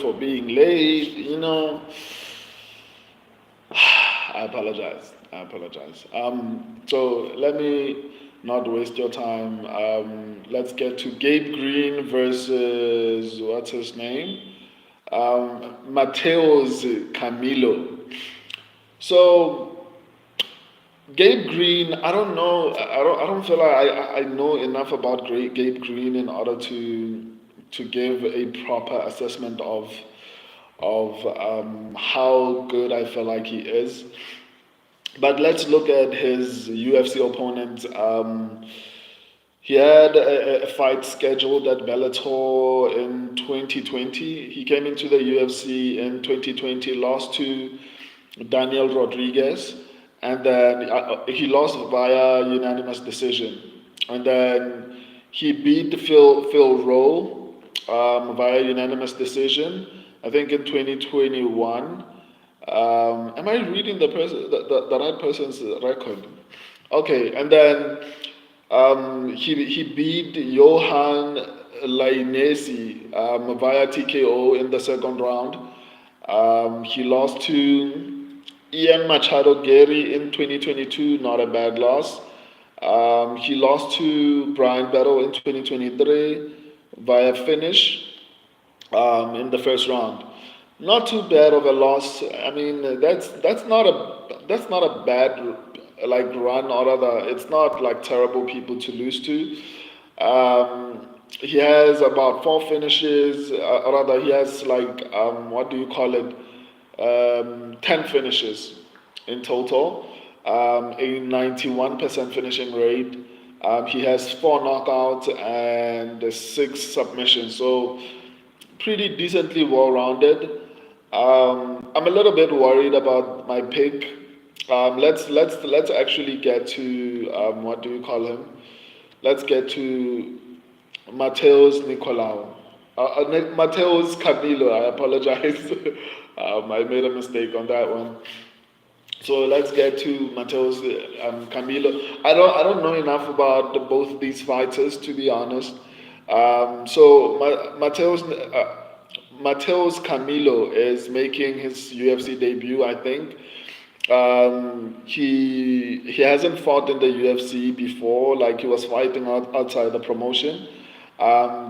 for being late. I apologize. I apologize. So let me not waste your time. Let's get to Gabe Green versus what's his name? Matheus Camilo. So Gabe Green, I don't know. I don't feel like I know enough about Gabe Green in order to give a proper assessment of how good I feel like he is. But let's look at his UFC opponent. He had a fight scheduled at Bellator in 2020. He came into the UFC in 2020, lost to Daniel Rodriguez, and then he lost via unanimous decision. And then he beat Phil Rowe via unanimous decision, I think in 2021. Am I reading the right person's record? Okay, and then he beat Johan Lainesi via TKO in the second round. He lost to Ian Machado Gary in 2022, not a bad loss. He lost to Brian Battle in 2023 via finish in the first round. Not too bad of a loss. I mean, that's not a bad like run, or rather, it's not like terrible people to lose to. He has about four finishes, or rather, he has like what do you call it? 10 finishes in total, a 91% finishing rate. He has four knockouts and six submissions, so pretty decently well-rounded. I'm a little bit worried about my pick. Let's actually get to what do you call him? Let's get to Mateus Nicolau. Mateus Camilo. I apologize. I made a mistake on that one. So let's get to Mateus Camilo. I don't know enough about both these fighters, to be honest. So Mateus Camilo is making his UFC debut, I think. He hasn't fought in the UFC before, like he was fighting outside the promotion.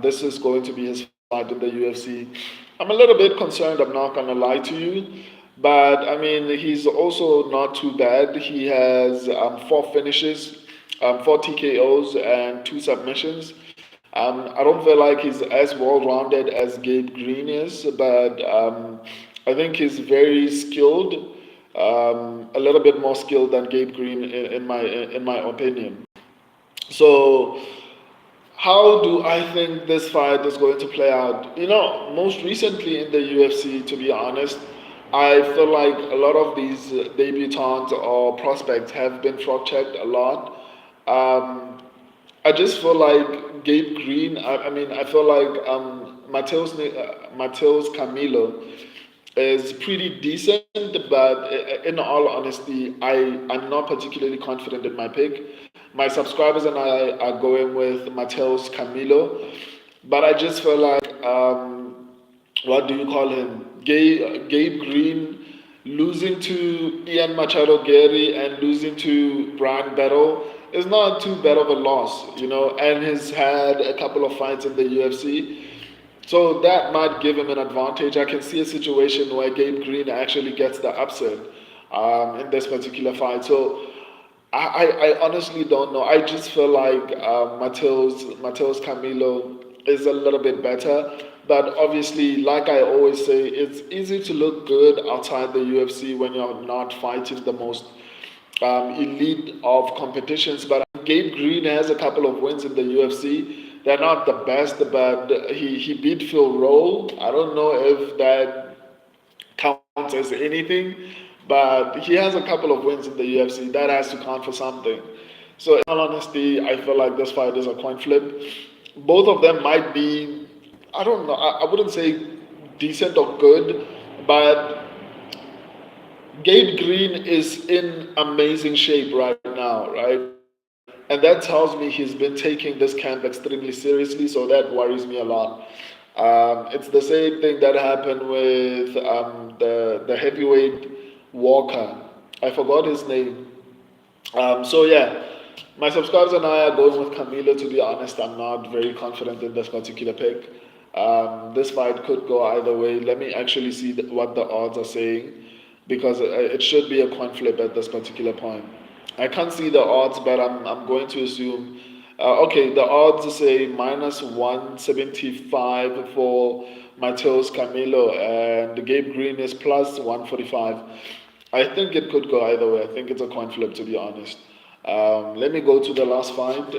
This is going to be his fight in the UFC. I'm a little bit concerned, I'm not gonna lie to you, but I mean he's also not too bad. He has four finishes, four TKOs, and two submissions. I don't feel like he's as well-rounded as Gabe Green is, but I think he's very skilled, a little bit more skilled than Gabe Green in my opinion. So, how do I think this fight is going to play out? Most recently in the UFC, to be honest, I feel like a lot of these debutants or prospects have been frog-checked a lot. Um, I just feel like Gabe Green. I mean, I feel like Mateus Camilo is pretty decent, but in all honesty, I'm not particularly confident in my pick. My subscribers and I are going with Mateus Camilo, but I just feel like what do you call him? Gabe Green losing to Ian Machado Gary and losing to Brian Battle is not too bad of a loss, and he's had a couple of fights in the UFC. So that might give him an advantage. I can see a situation where Gabe Green actually gets the upset in this particular fight. So I honestly don't know. I just feel like Mateus Camilo is a little bit better. But obviously, like I always say, it's easy to look good outside the UFC when you're not fighting the most elite of competitions. But Gabe Green has a couple of wins in the UFC. They're not the best, but he beat Phil Rowe. I don't know if that counts as anything, but he has a couple of wins in the UFC. That has to count for something. So, in all honesty, I feel like this fight is a coin flip. Both of them might be, I don't know, I wouldn't say decent or good, but Gabe Green is in amazing shape right now, right? And that tells me he's been taking this camp extremely seriously, so that worries me a lot. It's the same thing that happened with the heavyweight Walker. I forgot his name. So yeah, my subscribers and I are going with Camilo. To be honest, I'm not very confident in this particular pick. This fight could go either way. Let me actually see what the odds are saying, because it should be a coin flip at this particular point. I can't see the odds, but I'm going to assume. Okay, the odds say minus 175 for Matheus Camilo, and Gabe Green is plus 145. I think it could go either way. I think it's a coin flip, to be honest. Let me go to the last fight.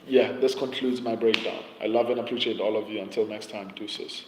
Yeah, this concludes my breakdown. I love and appreciate all of you. Until next time, deuces.